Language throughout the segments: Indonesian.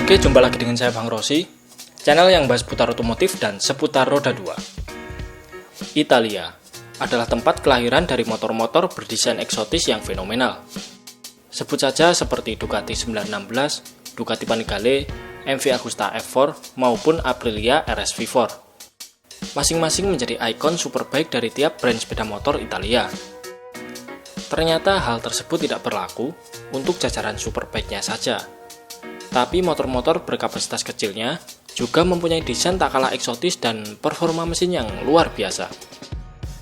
Oke, jumpa lagi dengan saya Bang Rossi, channel yang bahas putar otomotif dan seputar roda 2. Italia adalah tempat kelahiran dari motor-motor berdesain eksotis yang fenomenal. Sebut saja seperti Ducati 916, Ducati Panigale, MV Agusta F4, maupun Aprilia RS V4. Masing-masing menjadi ikon superbike dari tiap brand sepeda motor Italia. Ternyata hal tersebut tidak berlaku untuk jajaran superbike-nya saja. Tapi motor-motor berkapasitas kecilnya juga mempunyai desain tak kalah eksotis dan performa mesin yang luar biasa.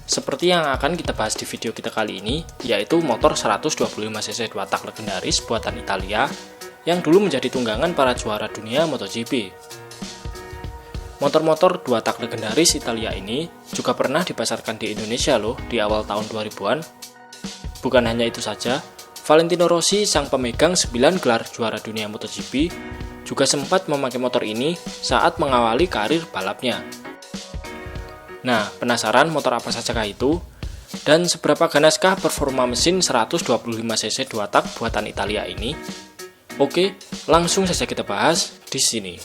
Seperti yang akan kita bahas di video kita kali ini, yaitu motor 125cc 2 tak legendaris buatan Italia yang dulu menjadi tunggangan para juara dunia MotoGP. Motor-motor 2 tak legendaris Italia ini juga pernah dipasarkan di Indonesia loh di awal tahun 2000-an. Bukan hanya itu saja, Valentino Rossi, sang pemegang 9 gelar juara dunia MotoGP, juga sempat memakai motor ini saat mengawali karir balapnya. Nah, penasaran motor apa sajakah itu? Dan seberapa ganaskah performa mesin 125cc 2 tak buatan Italia ini? Oke, langsung saja kita bahas di sini.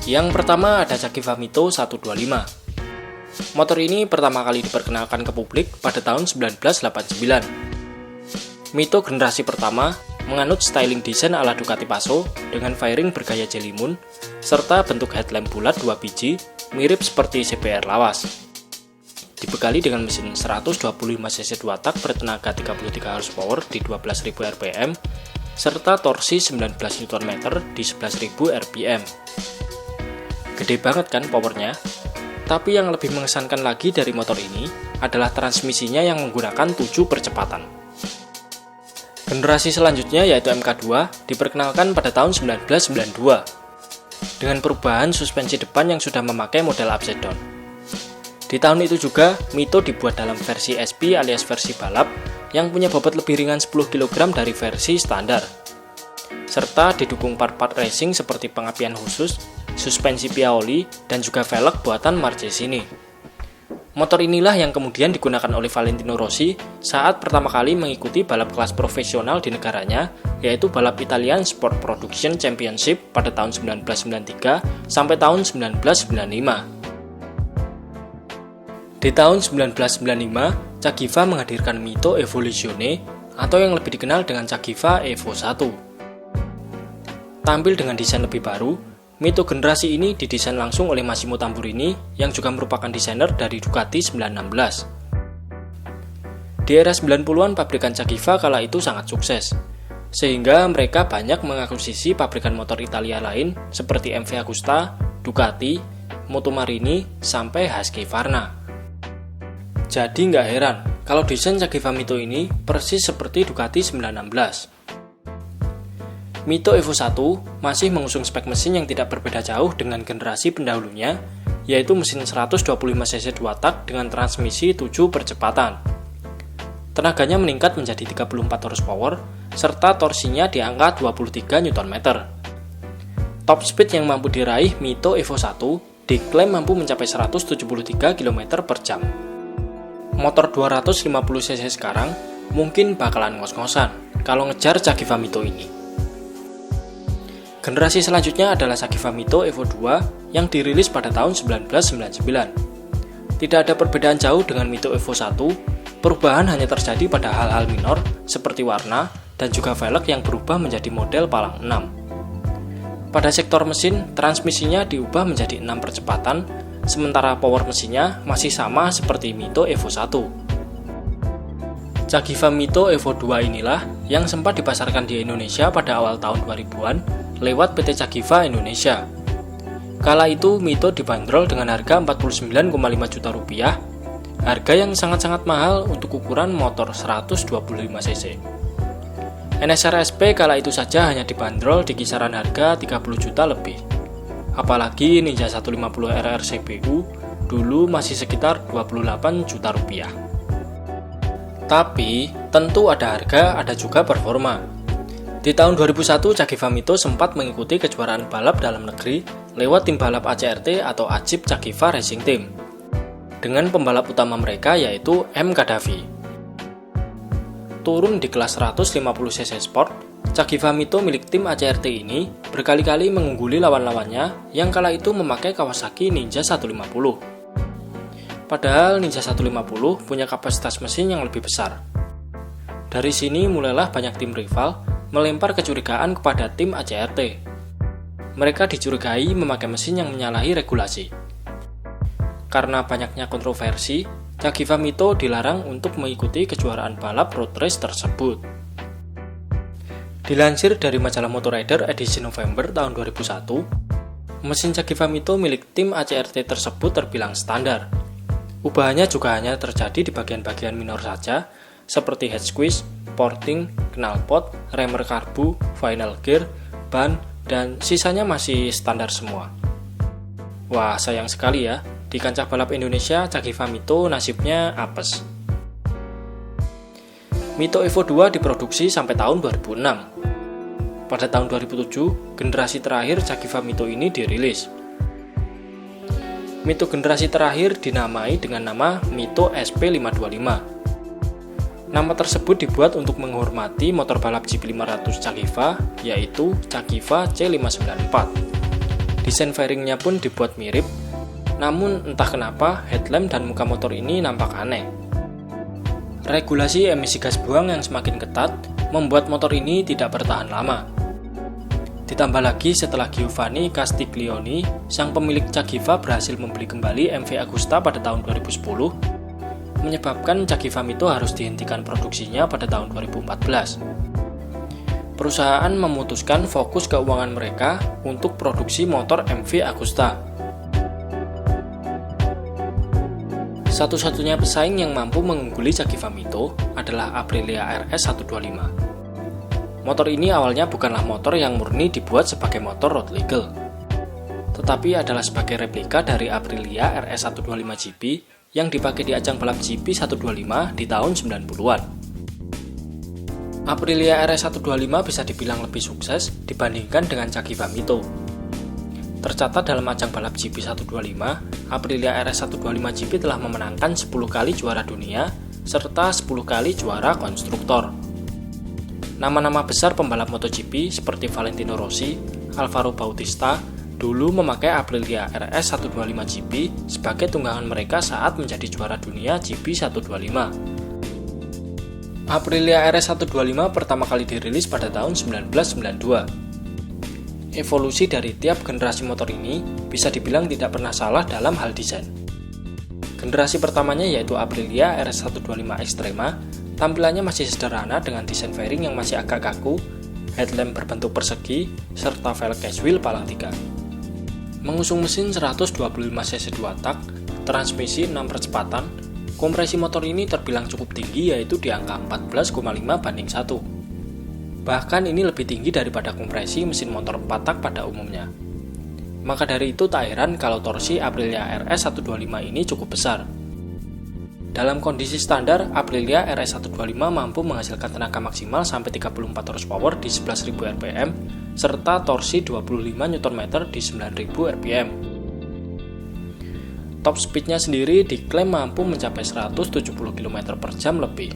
Yang pertama ada Cagiva Mito 125. Motor ini pertama kali diperkenalkan ke publik pada tahun 1989. Mito generasi pertama menganut styling desain ala Ducati Passo dengan fairing bergaya jelly moon, serta bentuk headlamp bulat 2 biji mirip seperti CBR lawas. Dibekali dengan mesin 125cc 2 tak bertenaga 33 HP di 12.000 rpm, serta torsi 19 Nm di 11.000 rpm. Gede banget kan powernya? Tapi yang lebih mengesankan lagi dari motor ini adalah transmisinya yang menggunakan 7 percepatan. Generasi selanjutnya yaitu MK2 diperkenalkan pada tahun 1992 dengan perubahan suspensi depan yang sudah memakai model upside down. Di tahun itu juga Mito dibuat dalam versi SP alias versi balap yang punya bobot lebih ringan 10 kg dari versi standar, serta didukung part-part racing seperti pengapian khusus, suspensi Piaoli, dan juga velg buatan Marchesini. Motor inilah yang kemudian digunakan oleh Valentino Rossi saat pertama kali mengikuti balap kelas profesional di negaranya, yaitu balap Italian Sport Production Championship pada tahun 1993 sampai tahun 1995. Di tahun 1995, Cagiva menghadirkan Mito Evoluzione atau yang lebih dikenal dengan Cagiva Evo 1. Tampil dengan desain lebih baru, Mito generasi ini didesain langsung oleh Massimo Tamburini yang juga merupakan desainer dari Ducati 916. Di era 90-an pabrikan Cagiva kala itu sangat sukses, sehingga mereka banyak mengakuisisi pabrikan motor Italia lain seperti MV Agusta, Ducati, Motomarini, sampai Husqvarna. Jadi nggak heran kalau desain Cagiva Mito ini persis seperti Ducati 916. Mito Evo 1 masih mengusung spek mesin yang tidak berbeda jauh dengan generasi pendahulunya, yaitu mesin 125cc 2 tak dengan transmisi 7 percepatan. Tenaganya meningkat menjadi 34 horsepower, serta torsinya di angka 23 Nm. Top speed yang mampu diraih Mito Evo 1 diklaim mampu mencapai 173 km per jam. Motor 250cc sekarang mungkin bakalan ngos-ngosan kalau ngejar Cagiva Mito ini. Generasi selanjutnya adalah Cagiva Mito Evo 2 yang dirilis pada tahun 1999. Tidak ada perbedaan jauh dengan Mito Evo 1, perubahan hanya terjadi pada hal-hal minor seperti warna dan juga velg yang berubah menjadi model palang 6. Pada sektor mesin, transmisinya diubah menjadi 6 percepatan, sementara power mesinnya masih sama seperti Mito Evo 1. Cagiva Mito Evo 2 inilah yang sempat dipasarkan di Indonesia pada awal tahun 2000-an lewat PT Cagiva Indonesia. Kala itu Mito dibanderol dengan harga 49,5 juta rupiah, harga yang sangat-sangat mahal untuk ukuran motor 125cc. NSR SP kala itu saja hanya dibanderol di kisaran harga 30 juta lebih. Apalagi Ninja 150 RR CPU dulu masih sekitar 28 juta rupiah. Tapi tentu ada harga, ada juga performa. Di tahun 2001, Cagiva Mito sempat mengikuti kejuaraan balap dalam negeri lewat tim balap ACRT atau Ajib Cagiva Racing Team, dengan pembalap utama mereka yaitu M. Gaddafi. Turun di kelas 150cc Sport, Cagiva Mito milik tim ACRT ini berkali-kali mengungguli lawan-lawannya yang kala itu memakai Kawasaki Ninja 150. Padahal Ninja 150 punya kapasitas mesin yang lebih besar. Dari sini mulailah banyak tim rival melempar kecurigaan kepada tim ACRT. Mereka dicurigai memakai mesin yang menyalahi regulasi. Karena banyaknya kontroversi, Cagiva Mito dilarang untuk mengikuti kejuaraan balap road race tersebut. Dilansir dari majalah Motor Rider edisi November tahun 2001, mesin Cagiva Mito milik tim ACRT tersebut terbilang standar. Ubahannya juga hanya terjadi di bagian-bagian minor saja, seperti head squeeze, porting, knalpot, remer karbu, final gear, ban, dan sisanya masih standar semua. Wah, sayang sekali ya, di kancah balap Indonesia Cagiva Mito nasibnya apes. Mito Evo 2 diproduksi sampai tahun 2006. Pada tahun 2007, generasi terakhir Cagiva Mito ini dirilis. Mito generasi terakhir dinamai dengan nama Mito SP525. Nama tersebut dibuat untuk menghormati motor balap GP500 Cagiva, yaitu Cagiva C594. Desain fairingnya pun dibuat mirip, namun entah kenapa headlamp dan muka motor ini nampak aneh. Regulasi emisi gas buang yang semakin ketat membuat motor ini tidak bertahan lama. Ditambah lagi setelah Giovanni Castiglioni, sang pemilik Cagiva berhasil membeli kembali MV Agusta pada tahun 2010, menyebabkan Cagiva Mito harus dihentikan produksinya pada tahun 2014. Perusahaan memutuskan fokus keuangan mereka untuk produksi motor MV Agusta. Satu-satunya pesaing yang mampu mengungguli Cagiva Mito adalah Aprilia RS 125. Motor ini awalnya bukanlah motor yang murni dibuat sebagai motor road legal, tetapi adalah sebagai replika dari Aprilia RS 125 GP yang dipakai di ajang balap GP 125 di tahun 90-an. Aprilia RS 125 bisa dibilang lebih sukses dibandingkan dengan Cagiva Mito. Tercatat dalam ajang balap GP 125, Aprilia RS 125 GP telah memenangkan 10 kali juara dunia serta 10 kali juara konstruktor. Nama-nama besar pembalap MotoGP seperti Valentino Rossi, Alvaro Bautista dulu memakai Aprilia RS 125 GP sebagai tunggangan mereka saat menjadi juara dunia GP 125. Aprilia RS 125 pertama kali dirilis pada tahun 1992. Evolusi dari tiap generasi motor ini bisa dibilang tidak pernah salah dalam hal desain. Generasi pertamanya yaitu Aprilia RS 125 Extrema, tampilannya masih sederhana dengan desain fairing yang masih agak kaku, headlamp berbentuk persegi, serta velg case wheel palang 3. Mengusung mesin 125cc 2 tak, transmisi 6 percepatan, kompresi motor ini terbilang cukup tinggi yaitu di angka 14,5:1. Bahkan ini lebih tinggi daripada kompresi mesin motor 4 tak pada umumnya. Maka dari itu tak heran kalau torsi Aprilia RS 125 ini cukup besar. Dalam kondisi standar, Aprilia RS 125 mampu menghasilkan tenaga maksimal sampai 34 horsepower di 11.000 rpm serta torsi 25 Nm di 9.000 rpm. Top speednya sendiri diklaim mampu mencapai 170 km per jam lebih.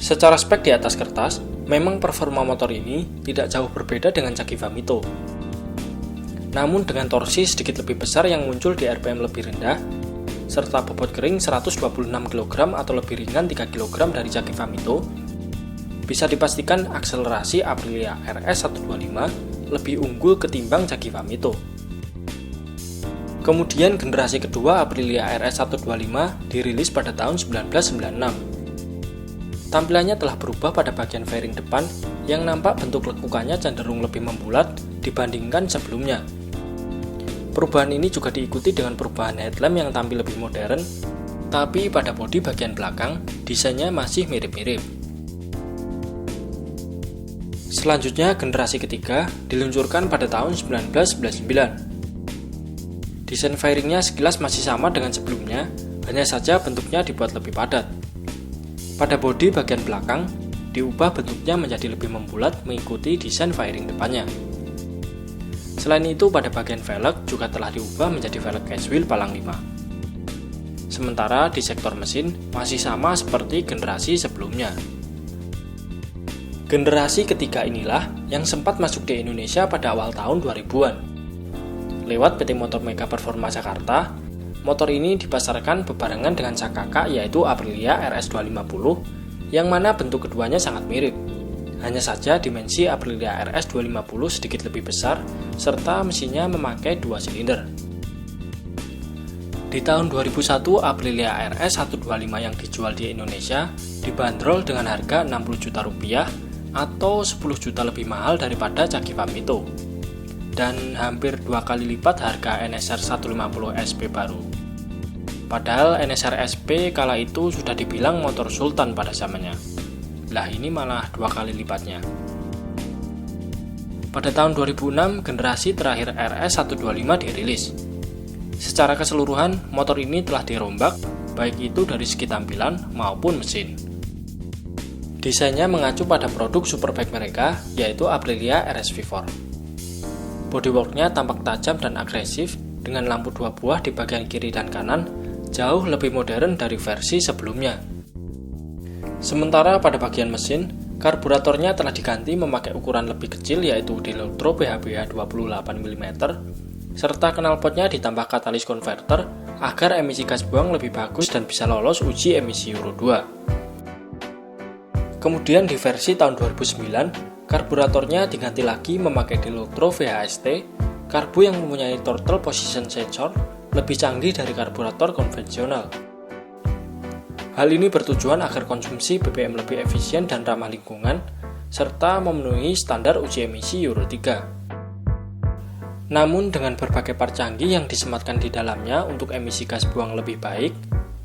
Secara spek di atas kertas, memang performa motor ini tidak jauh berbeda dengan Cagiva Mito. Namun dengan torsi sedikit lebih besar yang muncul di RPM lebih rendah, serta bobot kering 126 kg atau lebih ringan 3 kg dari Cagiva Mito, bisa dipastikan akselerasi Aprilia RS 125 lebih unggul ketimbang Cagiva Mito. Kemudian generasi kedua Aprilia RS 125 dirilis pada tahun 1996. Tampilannya telah berubah pada bagian fairing depan yang nampak bentuk lekukannya cenderung lebih membulat dibandingkan sebelumnya. Perubahan ini juga diikuti dengan perubahan headlamp yang tampil lebih modern, tapi pada bodi bagian belakang, desainnya masih mirip-mirip. Selanjutnya, generasi ketiga diluncurkan pada tahun 1999. Desain fairingnya sekilas masih sama dengan sebelumnya, hanya saja bentuknya dibuat lebih padat. Pada bodi bagian belakang, diubah bentuknya menjadi lebih membulat mengikuti desain fairing depannya. Selain itu, pada bagian velg juga telah diubah menjadi velg case wheel palang 5. sementara di sektor mesin masih sama seperti generasi sebelumnya. Generasi ketiga inilah yang sempat masuk di Indonesia pada awal tahun 2000-an. Lewat PT Motor Mega Performa Jakarta, motor ini dipasarkan bebarengan dengan sang kakak yaitu Aprilia RS250, yang mana bentuk keduanya sangat mirip. Hanya saja dimensi Aprilia RS250 sedikit lebih besar, serta mesinnya memakai 2 silinder. Di tahun 2001, Aprilia RS125 yang dijual di Indonesia dibanderol dengan harga Rp60 juta atau 10 juta lebih mahal daripada Cagiva Mito, dan hampir 2 kali lipat harga NSR 150 SP baru. Padahal NSR SP kala itu sudah dibilang motor sultan pada zamannya. Lah ini malah 2 kali lipatnya. Pada tahun 2006, generasi terakhir RS125 dirilis. Secara keseluruhan, motor ini telah dirombak, baik itu dari segi tampilan maupun mesin. Desainnya mengacu pada produk superbike mereka, yaitu Aprilia RS V4. Bodyworknya tampak tajam dan agresif, dengan lampu 2 buah di bagian kiri dan kanan, jauh lebih modern dari versi sebelumnya. Sementara pada bagian mesin, karburatornya telah diganti memakai ukuran lebih kecil yaitu Delotro PHBH 28 mm, serta knalpotnya ditambah katalis converter agar emisi gas buang lebih bagus dan bisa lolos uji emisi Euro 2. Kemudian di versi tahun 2009, karburatornya diganti lagi memakai Delotro VHST, karbu yang mempunyai throttle position sensor lebih canggih dari karburator konvensional. Hal ini bertujuan agar konsumsi BBM lebih efisien dan ramah lingkungan, serta memenuhi standar uji emisi Euro 3. Namun dengan berbagai part canggih yang disematkan di dalamnya untuk emisi gas buang lebih baik,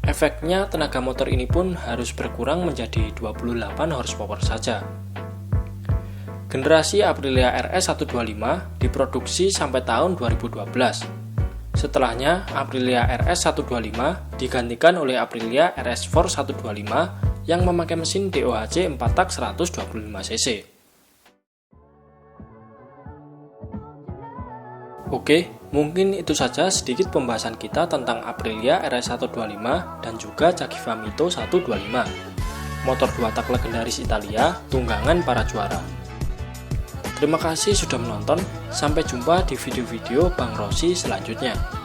efeknya tenaga motor ini pun harus berkurang menjadi 28 horsepower saja. Generasi Aprilia RS125 diproduksi sampai tahun 2012. Setelahnya, Aprilia RS125 digantikan oleh Aprilia RS4 125 yang memakai mesin DOHC 4-tak 125 cc. Oke, mungkin itu saja sedikit pembahasan kita tentang Aprilia RS125 dan juga Cagiva Mito 125, motor 2 tak legendaris Italia, tunggangan para juara. Terima kasih sudah menonton, sampai jumpa di video-video Bang Rossi selanjutnya.